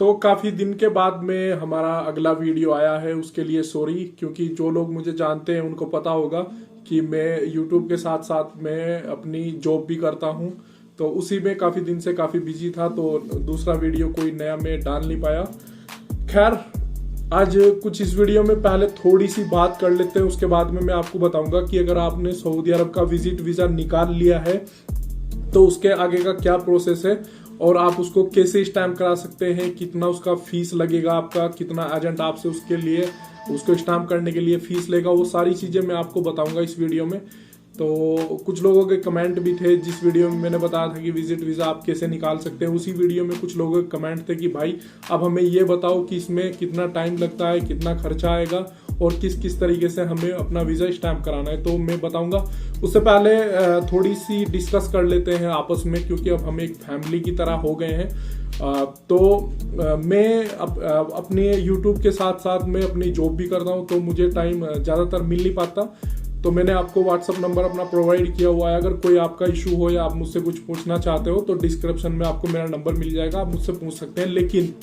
तो काफी दिन के बाद में हमारा अगला वीडियो आया है, उसके लिए सॉरी। क्योंकि जो लोग मुझे जानते हैं उनको पता होगा कि मैं यूट्यूब के साथ साथ मैं अपनी जॉब भी करता हूं, तो उसी में काफी दिन से काफी बिजी था, तो दूसरा वीडियो कोई नया मैं डाल नहीं पाया। खैर, आज कुछ इस वीडियो में पहले थोड़ी सी बात कर लेते हैं, उसके बाद में मैं आपको बताऊंगा कि अगर आपने सऊदी अरब का विजिट वीजा निकाल लिया है तो उसके आगे का क्या प्रोसेस है और आप उसको कैसे स्टैम्प करा सकते हैं, कितना उसका फीस लगेगा, आपका कितना एजेंट आपसे उसके लिए उसको स्टैम्प करने के लिए फीस लेगा, वो सारी चीजें मैं आपको बताऊंगा इस वीडियो में। तो कुछ लोगों के कमेंट भी थे, जिस वीडियो में मैंने बताया था कि विजिट वीजा आप कैसे निकाल सकते हैं, उसी वीडियो में कुछ लोगों के कमेंट थे कि भाई अब हमें ये बताओ कि इसमें कितना टाइम लगता है, कितना खर्चा आएगा और किस किस तरीके से हमें अपना वीजा स्टैम्प कराना है, तो मैं बताऊंगा। उससे पहले थोड़ी सी डिस्कस कर लेते हैं आपस में, क्योंकि अब हम एक फैमिली की तरह हो गए हैं। मैं अपने यूट्यूब के साथ साथ मैं अपनी जॉब भी करता हूं, तो मुझे टाइम ज़्यादातर मिल नहीं पाता। तो मैंने आपको व्हाट्सअप नंबर अपना प्रोवाइड किया हुआ है, अगर कोई आपका इशू हो या आप मुझसे कुछ पूछना चाहते हो तो डिस्क्रिप्शन में आपको मेरा नंबर मिल जाएगा, आप मुझसे पूछ सकते हैं। लेकिन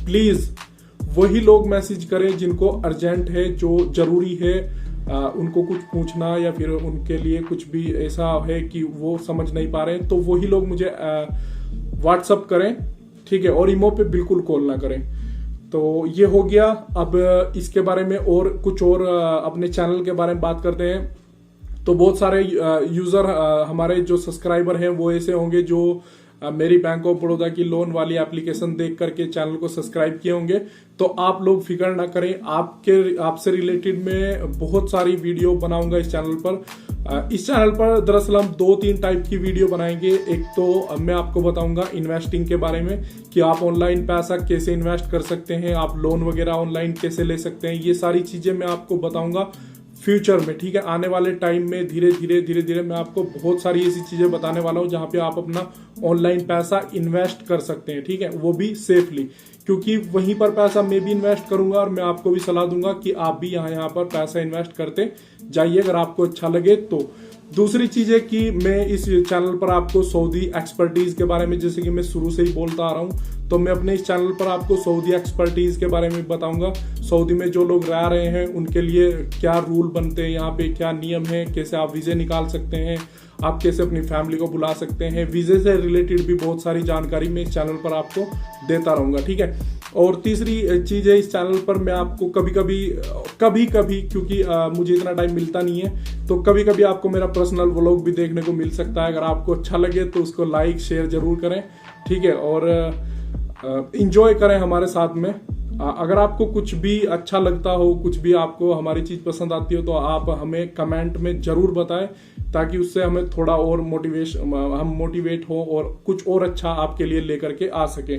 प्लीज़ वही लोग मैसेज करें जिनको अर्जेंट है, जो जरूरी है, उनको कुछ पूछना या फिर उनके लिए कुछ भी ऐसा है कि वो समझ नहीं पा रहे हैं, तो वही लोग मुझे व्हाट्सअप करें, ठीक है। और ईमो पे बिल्कुल कॉल ना करें। तो ये हो गया। अब इसके बारे में और कुछ और अपने चैनल के बारे में बात करते हैं। तो बहुत सारे यूजर हमारे जो सब्सक्राइबर हैं वो ऐसे होंगे जो मेरी बैंक ऑफ बड़ौदा की लोन वाली एप्लीकेशन देख करके चैनल को सब्सक्राइब किए होंगे। तो आप लोग फिक्र ना करें, आपसे रिलेटेड मैं बहुत सारी वीडियो बनाऊंगा इस चैनल पर। इस चैनल पर दरअसल हम 2-3 टाइप की वीडियो बनाएंगे। एक तो मैं आपको बताऊंगा इन्वेस्टिंग के बारे में कि आप ऑनलाइन पैसा कैसे इन्वेस्ट कर सकते हैं, आप लोन वगैरह ऑनलाइन कैसे ले सकते हैं, ये सारी चीजें मैं आपको बताऊंगा फ्यूचर में, ठीक है। आने वाले टाइम में धीरे धीरे मैं आपको बहुत सारी ऐसी चीजें बताने वाला हूं जहां पे आप अपना ऑनलाइन पैसा इन्वेस्ट कर सकते हैं, ठीक है, वो भी सेफली। क्योंकि वहीं पर पैसा मैं भी इन्वेस्ट करूंगा और मैं आपको भी सलाह दूंगा कि आप भी यहाँ पर पैसा इन्वेस्ट करते जाइए अगर आपको अच्छा लगे तो। दूसरी चीज है कि मैं इस चैनल पर आपको सऊदी एक्सपर्टीज के बारे में, जैसे कि मैं शुरू से ही बोलता आ रहा हूं, तो मैं अपने इस चैनल पर आपको सऊदी एक्सपर्टीज के बारे में बताऊंगा। सऊदी में जो लोग रह रहे हैं उनके लिए क्या रूल बनते हैं, यहाँ पे क्या नियम है, कैसे आप वीजे निकाल सकते हैं, आप कैसे अपनी फैमिली को बुला सकते हैं, वीजे से रिलेटेड भी बहुत सारी जानकारी मैं इस चैनल पर आपको देता रहूंगा, ठीक है। और तीसरी चीज है, इस चैनल पर मैं आपको कभी कभी क्योंकि मुझे इतना टाइम मिलता नहीं है, तो कभी कभी आपको मेरा पर्सनल व्लॉग भी देखने को मिल सकता है। अगर आपको अच्छा लगे तो उसको लाइक शेयर जरूर करें, ठीक है, और इंजॉय करें हमारे साथ में। अगर आपको कुछ भी अच्छा लगता हो, कुछ भी आपको हमारी चीज पसंद आती हो, तो आप हमें कमेंट में जरूर बताएं, ताकि उससे हमें थोड़ा और हम मोटिवेट हो और कुछ और अच्छा आपके लिए लेकर के आ सके।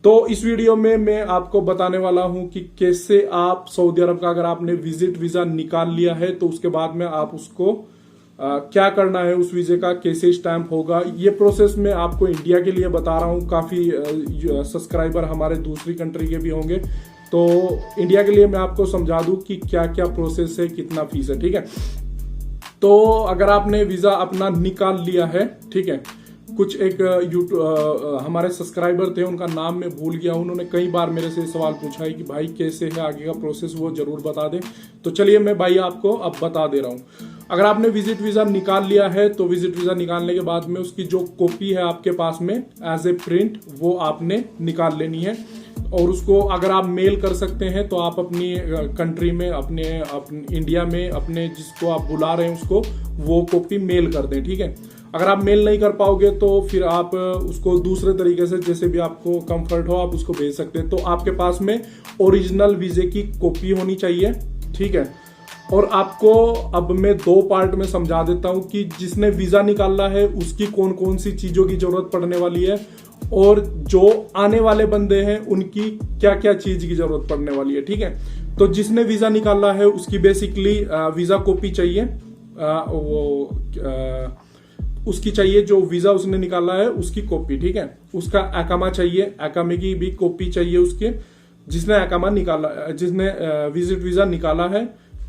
तो इस वीडियो में मैं आपको बताने वाला हूं कि कैसे आप सऊदी अरब का अगर आपने विजिट वीजा निकाल लिया है तो उसके बाद में आप उसको क्या करना है, उस वीजे का कैसे स्टैंप होगा। ये प्रोसेस मैं आपको इंडिया के लिए बता रहा हूँ, काफी सब्सक्राइबर हमारे दूसरी कंट्री के भी होंगे, तो इंडिया के लिए मैं आपको समझा दूं कि क्या क्या प्रोसेस है, कितना फीस है, ठीक है। तो अगर आपने वीजा अपना निकाल लिया है, ठीक है, कुछ एक हमारे सब्सक्राइबर थे, उनका नाम मैं भूल गया, उन्होंने कई बार मेरे से सवाल पूछा है कि भाई कैसे है आगे का प्रोसेस, वो जरूर बता दें। तो चलिए मैं भाई आपको अब बता दे रहा हूं। अगर आपने विजिट वीजा निकाल लिया है तो विजिट वीजा निकालने के बाद में उसकी जो कॉपी है आपके पास में एज ए प्रिंट, वो आपने निकाल लेनी है। और उसको अगर आप मेल कर सकते हैं तो आप अपनी कंट्री में, अपने इंडिया में अपने जिसको आप बुला रहे हैं उसको वो कॉपी मेल कर दें, ठीक है। अगर आप मेल नहीं कर पाओगे तो फिर आप उसको दूसरे तरीके से, जैसे भी आपको कंफर्ट हो, आप उसको भेज सकते हैं। तो आपके पास में ओरिजिनल वीजे की कॉपी होनी चाहिए, ठीक है। और आपको अब मैं 2 पार्ट में समझा देता हूं कि जिसने वीजा निकाला है उसकी कौन कौन सी चीजों की जरूरत पड़ने वाली है और जो आने वाले बंदे हैं उनकी क्या क्या चीज की जरूरत पड़ने वाली है, ठीक है। तो जिसने वीजा निकाला है उसकी बेसिकली वीजा कॉपी चाहिए, उसकी चाहिए, जो वीजा उसने निकाला है उसकी कॉपी, ठीक है। उसका अकामा चाहिए, अकामे की भी कॉपी चाहिए उसके, जिसने अकामा निकाला, जिसने विजिट वीजा निकाला है।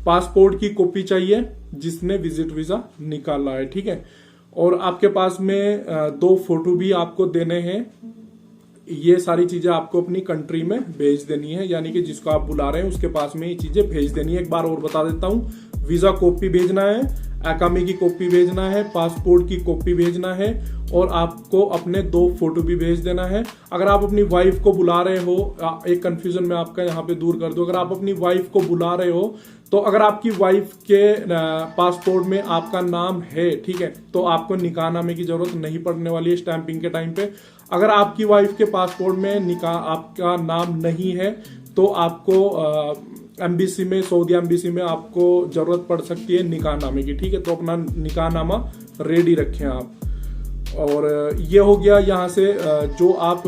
पासपोर्ट की कॉपी चाहिए जिसने विजिट वीजा निकाला है, ठीक है। और आपके पास में 2 फोटो भी आपको देने हैं, ये सारी चीजें आपको अपनी कंट्री में भेज देनी है, यानी कि जिसको आप बुला रहे हैं उसके पास में ये चीजें भेज देनी है। एक बार और बता देता हूँ, वीजा कॉपी भेजना है, अकामी की कॉपी भेजना है, पासपोर्ट की कॉपी भेजना है, और आपको अपने 2 फोटो भी भेज देना है। अगर आप अपनी वाइफ को बुला रहे हो, एक कंफ्यूजन मैं आपका यहाँ पे दूर कर दूं, अगर आप अपनी वाइफ को बुला रहे हो तो अगर आपकी वाइफ के पासपोर्ट में आपका नाम है, ठीक है, तो आपको निकाहनामे की जरूरत नहीं पड़ने वाली है स्टैंपिंग के टाइम पे। अगर आपकी वाइफ के पासपोर्ट में निकाह आपका नाम नहीं है तो आपको एम्बेसी में, सऊदी एम्बेसी में आपको जरूरत पड़ सकती है निकाहनामे की, ठीक है। तो अपना निकाहनामा रेडी रखें आप। और ये हो गया यहाँ से जो आप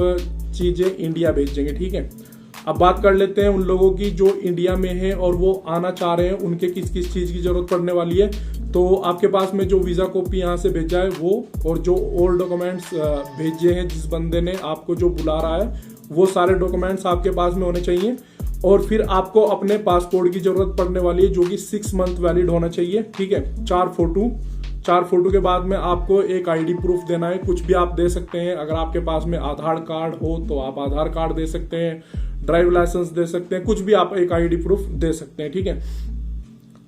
चीजें इंडिया भेजेंगे, ठीक है। अब बात कर लेते हैं उन लोगों की जो इंडिया में है और वो आना चाह रहे हैं, उनके किस किस चीज की जरूरत पड़ने वाली है। तो आपके पास में जो वीजा कॉपी यहाँ से भेजा है वो, और जो और डॉक्यूमेंट्स भेजे हैं जिस बंदे ने आपको जो बुला रहा है, वो सारे डॉक्यूमेंट्स आपके पास में होने चाहिए। और फिर आपको अपने पासपोर्ट की जरूरत पड़ने वाली है जो कि 6 मंथ वैलिड होना चाहिए, ठीक है। 4 फोटो के बाद में आपको एक आईडी प्रूफ देना है, कुछ भी आप दे सकते हैं। अगर आपके पास में आधार कार्ड हो तो आप आधार कार्ड दे सकते हैं, ड्राइविंग लाइसेंस दे सकते हैं, कुछ भी आप एक आईडी प्रूफ दे सकते हैं, ठीक है।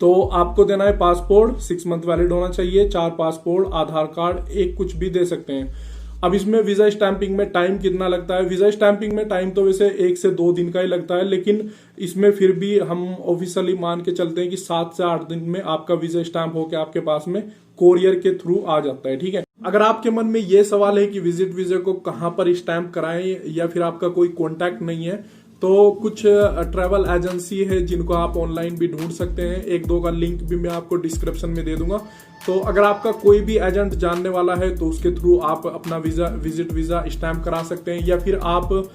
तो आपको देना है पासपोर्ट, 6 मंथ वैलिड होना चाहिए, 4 पासपोर्ट, आधार कार्ड, एक कुछ भी दे सकते हैं। अब इसमें वीजा स्टैंपिंग में टाइम कितना लगता है? वीजा स्टैंपिंग में टाइम तो वैसे 1 से 2 दिन का ही लगता है, लेकिन इसमें फिर भी हम ऑफिशियली मान के चलते हैं कि 7 से 8 दिन में आपका वीजा स्टैंप होकर आपके पास में कोरियर के थ्रू आ जाता है, ठीक है। अगर आपके मन में ये सवाल है कि विजिट वीजा को कहां पर स्टैंप कराएं, या फिर आपका कोई कॉन्टैक्ट नहीं है, तो कुछ ट्रैवल एजेंसी है जिनको आप ऑनलाइन भी ढूंढ सकते हैं। 1-2 का लिंक भी मैं आपको डिस्क्रिप्शन में दे दूंगा। तो अगर आपका कोई भी एजेंट जानने वाला है तो उसके थ्रू आप अपना विजिट वीजा स्टैंप करा सकते हैं, या फिर आप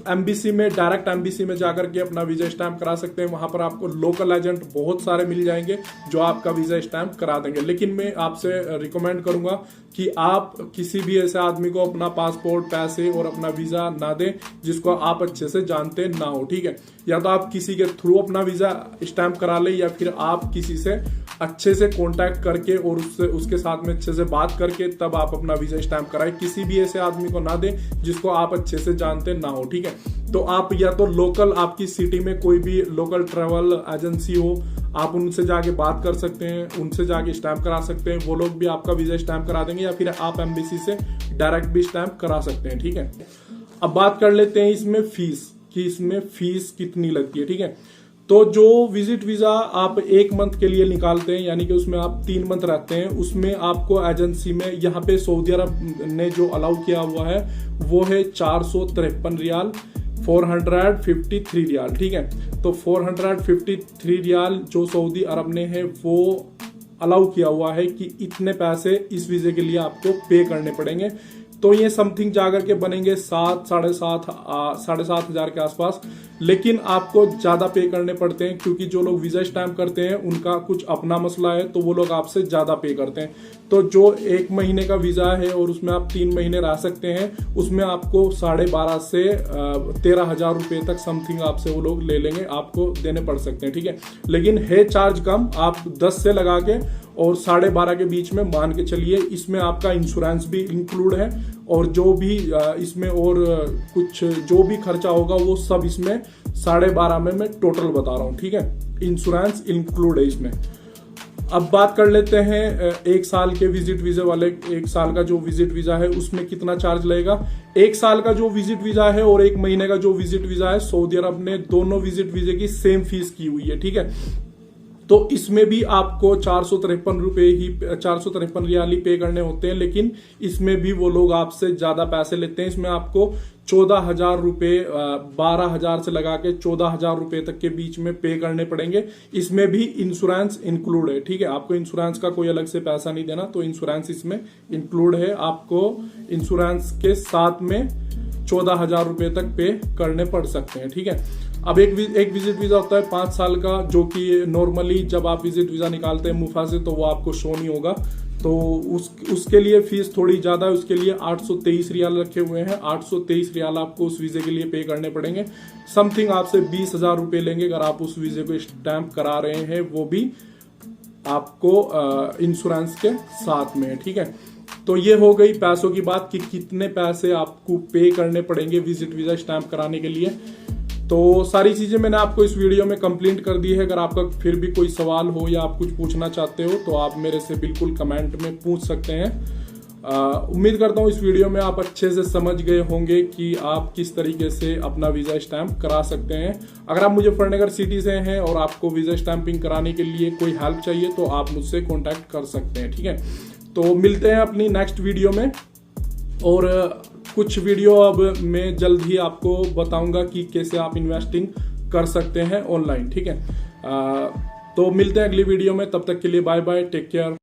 एम्बेसी में, डायरेक्ट एम्बेसी में जाकर के अपना वीजा स्टैंप करा सकते हैं। वहां पर आपको लोकल एजेंट बहुत सारे मिल जाएंगे जो आपका वीजा स्टैंप करा देंगे। लेकिन मैं आपसे रिकमेंड करूंगा कि आप किसी भी ऐसे आदमी को अपना पासपोर्ट, पैसे और अपना वीजा ना दें जिसको आप अच्छे से जानते ना हो, ठीक है। या तो आप किसी के थ्रू अपना वीजा स्टैंप करा ले, या फिर आप किसी से अच्छे से कांटेक्ट करके और उसके साथ में अच्छे से बात करके तब आप अपना वीजा स्टैंप कराएं। किसी भी ऐसे आदमी को ना दें जिसको आप अच्छे से जानते ना हो, ठीक है। तो आप या तो लोकल, आपकी सिटी में कोई भी लोकल ट्रैवल एजेंसी हो, आप उनसे जाके बात कर सकते हैं, उनसे जाके स्टैंप करा सकते हैं, वो लोग भी आपका वीजा स्टैंप करा देंगे, या फिर आप एम्बेसी से डायरेक्ट भी स्टैंप करा सकते हैं, ठीक है। अब बात कर लेते हैं इसमें फीस, कि इसमें फीस कितनी लगती है, ठीक है। तो जो विजिट वीजा आप 1 मंथ के लिए निकालते हैं, यानी कि उसमें आप 3 मंथ रहते हैं, उसमें आपको एजेंसी में यहाँ पे सऊदी अरब ने जो अलाउ किया हुआ है वो है 453 रियाल, 453 रियाल, ठीक है। तो 453 रियाल जो सऊदी अरब ने है वो अलाउ किया हुआ है कि इतने पैसे इस वीजे के लिए आपको पे करने पड़ेंगे। तो ये समथिंग जाकर के बनेंगे 7,500 हजार के आसपास। लेकिन आपको ज्यादा पे करने पड़ते हैं क्योंकि जो लोग वीजा स्टैंप करते हैं उनका कुछ अपना मसला है, तो वो लोग आपसे ज्यादा पे करते हैं। तो जो 1 महीने का वीजा है और उसमें आप 3 महीने रह सकते हैं, उसमें आपको 12,500 से 13,000 रुपए तक समथिंग आपसे वो लोग ले लेंगे, आपको देने पड़ सकते हैं, ठीक है। लेकिन है चार्ज कम, आप 10 से लगा के और 12.5 के बीच में मान के चलिए। इसमें आपका इंश्योरेंस भी इंक्लूड है, और जो भी इसमें और कुछ जो भी खर्चा होगा वो सब इसमें 12.5 में मैं टोटल बता रहा हूँ, ठीक है। इंश्योरेंस इंक्लूड है इसमें। अब बात कर लेते हैं 1 साल के विजिट वीजा वाले। 1 साल का जो विजिट वीजा है उसमें कितना चार्ज लगेगा। 1 साल का जो विजिट वीजा है और 1 महीने का जो विजिट वीजा है, सऊदी अरब ने दोनों विजिट वीजे की सेम फीस की हुई है, ठीक है। तो इसमें भी आपको 453 रियाल ही पे करने होते हैं, लेकिन इसमें भी वो लोग आपसे ज्यादा पैसे लेते हैं। इसमें आपको 14,000 रुपए, 12,000 से लगा के 14,000 रुपए तक के बीच में पे करने पड़ेंगे। इसमें भी इंश्योरेंस इंक्लूड है, ठीक है। आपको इंश्योरेंस का कोई अलग से पैसा नहीं देना, तो इंश्योरेंस इसमें इंक्लूड है। आपको इंश्योरेंस के साथ में 14,000 रुपए तक पे करने पड़ सकते हैं, ठीक है। अब एक विजिट वीजा होता है 5 साल का, जो कि नॉर्मली जब आप विजिट वीजा निकालते हैं मुफा से तो वो आपको शो नहीं होगा, तो उसके लिए फीस थोड़ी ज्यादा है। उसके लिए 823 रियाल रखे हुए हैं। 823 रियाल आपको उस वीजे के लिए पे करने पड़ेंगे। समथिंग आपसे 20,000 रुपए लेंगे अगर आप उस वीजे को स्टैंप करा रहे हैं, वो भी आपको इंश्योरेंस के साथ में, ठीक है। तो ये हो गई पैसों की बात कि कितने पैसे आपको पे करने पड़ेंगे विजिट वीजा स्टैंप कराने के लिए। तो सारी चीजें मैंने आपको इस वीडियो में कंप्लीट कर दी है। अगर आपका फिर भी कोई सवाल हो या आप कुछ पूछना चाहते हो तो आप मेरे से बिल्कुल कमेंट में पूछ सकते हैं। उम्मीद करता हूँ इस वीडियो में आप अच्छे से समझ गए होंगे कि आप किस तरीके से अपना वीजा स्टैंप करा सकते हैं। अगर आप मुजफ्फरनगर सिटी से हैं और आपको वीजा स्टैंपिंग कराने के लिए कोई हेल्प चाहिए तो आप मुझसे कॉन्टैक्ट कर सकते हैं, ठीक है। तो मिलते हैं अपनी नेक्स्ट वीडियो में, और कुछ वीडियो अब मैं जल्द ही आपको बताऊंगा कि कैसे आप इन्वेस्टिंग कर सकते हैं ऑनलाइन, ठीक है। तो मिलते हैं अगली वीडियो में, तब तक के लिए बाय बाय, टेक केयर।